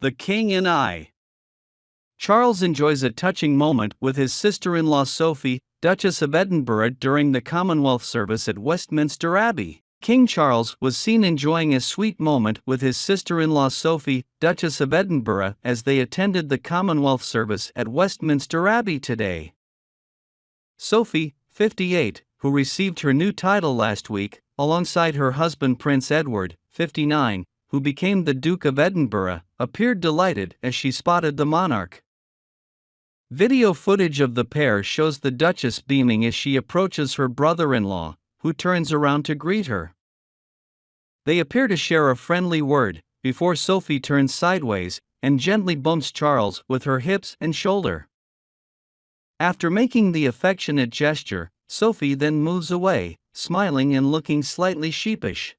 The King and I. Charles enjoys a touching moment with his sister-in-law Sophie, Duchess of Edinburgh, during the Commonwealth Service at Westminster Abbey. King Charles was seen enjoying a sweet moment with his sister-in-law Sophie, Duchess of Edinburgh, as they attended the Commonwealth Service at Westminster Abbey today. Sophie, 58, who received her new title last week, alongside her husband Prince Edward, 59, who became the Duke of Edinburgh, appeared delighted as she spotted the monarch. Video footage of the pair shows the Duchess beaming as she approaches her brother-in-law, who turns around to greet her. They appear to share a friendly word, before Sophie turns sideways and gently bumps Charles with her hips and shoulder. After making the affectionate gesture, Sophie then moves away, smiling and looking slightly sheepish.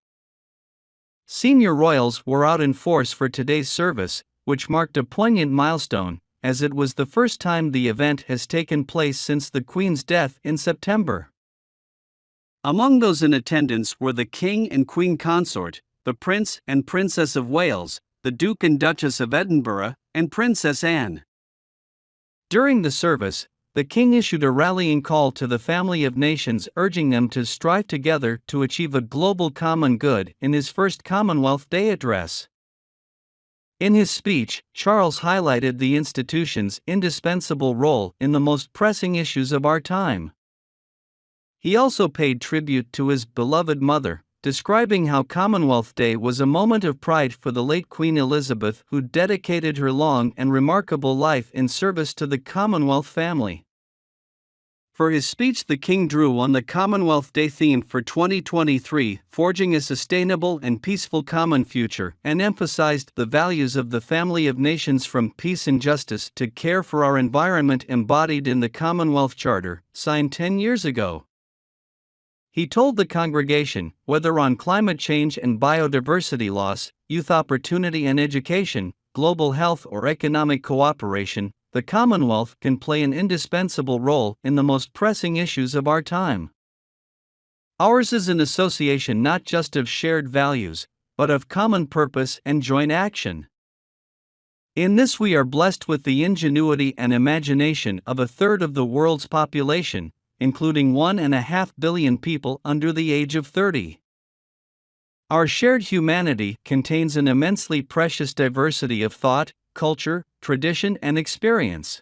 Senior royals were out in force for today's service, which marked a poignant milestone, as it was the first time the event has taken place since the Queen's death in September. Among those in attendance were the King and Queen Consort, the Prince and Princess of Wales, the Duke and Duchess of Edinburgh, and Princess Anne. During the service, the King issued a rallying call to the family of nations, urging them to strive together to achieve a global common good in his first Commonwealth Day address. In his speech, Charles highlighted the institution's indispensable role in the most pressing issues of our time. He also paid tribute to his beloved mother, describing how Commonwealth Day was a moment of pride for the late Queen Elizabeth, who dedicated her long and remarkable life in service to the Commonwealth family. For his speech, the King drew on the Commonwealth Day theme for 2023, forging a sustainable and peaceful common future, and emphasized the values of the family of nations, from peace and justice to care for our environment, embodied in the Commonwealth Charter, signed 10 years ago. He told the congregation, whether on climate change and biodiversity loss, youth opportunity and education, global health or economic cooperation, the Commonwealth can play an indispensable role in the most pressing issues of our time. Ours is an association not just of shared values, but of common purpose and joint action. In this we are blessed with the ingenuity and imagination of a third of the world's population, including 1.5 billion people under the age of 30. Our shared humanity contains an immensely precious diversity of thought, culture, tradition, and experience.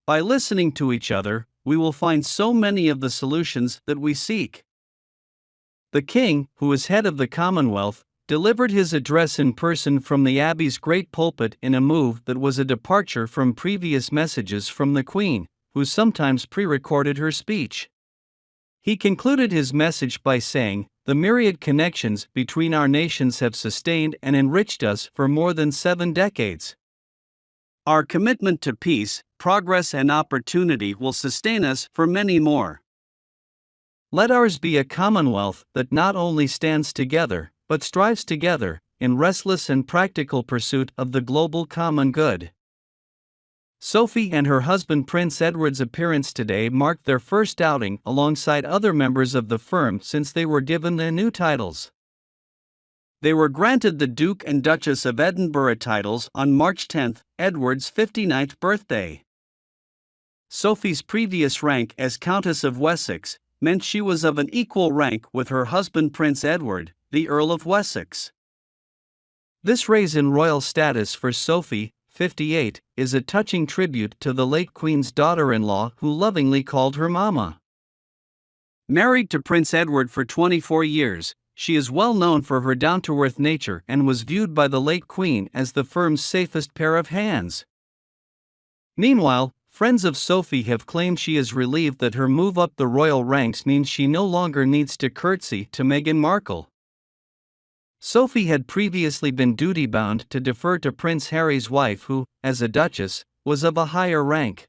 By listening to each other, we will find so many of the solutions that we seek. The King, who is head of the Commonwealth, delivered his address in person from the Abbey's great pulpit in a move that was a departure from previous messages from the Queen, who sometimes pre-recorded her speech. He concluded his message by saying, "The myriad connections between our nations have sustained and enriched us for more than 7 decades. Our commitment to peace, progress, and opportunity will sustain us for many more. Let ours be a commonwealth that not only stands together, but strives together, in restless and practical pursuit of the global common good." Sophie and her husband Prince Edward's appearance today marked their first outing alongside other members of the firm since they were given their new titles. They were granted the Duke and Duchess of Edinburgh titles on March 10, Edward's 59th birthday. Sophie's previous rank as Countess of Wessex meant she was of an equal rank with her husband Prince Edward, the Earl of Wessex. This raise in royal status for Sophie, 58, is a touching tribute to the late Queen's daughter-in-law, who lovingly called her Mama. Married to Prince Edward for 24 years, she is well known for her down-to-earth nature and was viewed by the late Queen as the firm's safest pair of hands. Meanwhile, friends of Sophie have claimed she is relieved that her move up the royal ranks means she no longer needs to curtsy to Meghan Markle. Sophie had previously been duty-bound to defer to Prince Harry's wife, who, as a duchess, was of a higher rank.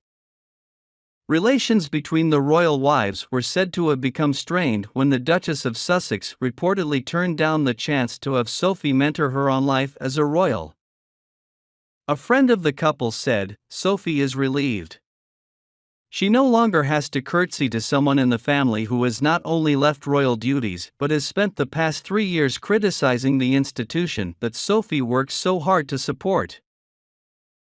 Relations between the royal wives were said to have become strained when the Duchess of Sussex reportedly turned down the chance to have Sophie mentor her on life as a royal. A friend of the couple said, "Sophie is relieved. She no longer has to curtsy to someone in the family who has not only left royal duties but has spent the past 3 years criticizing the institution that Sophie works so hard to support.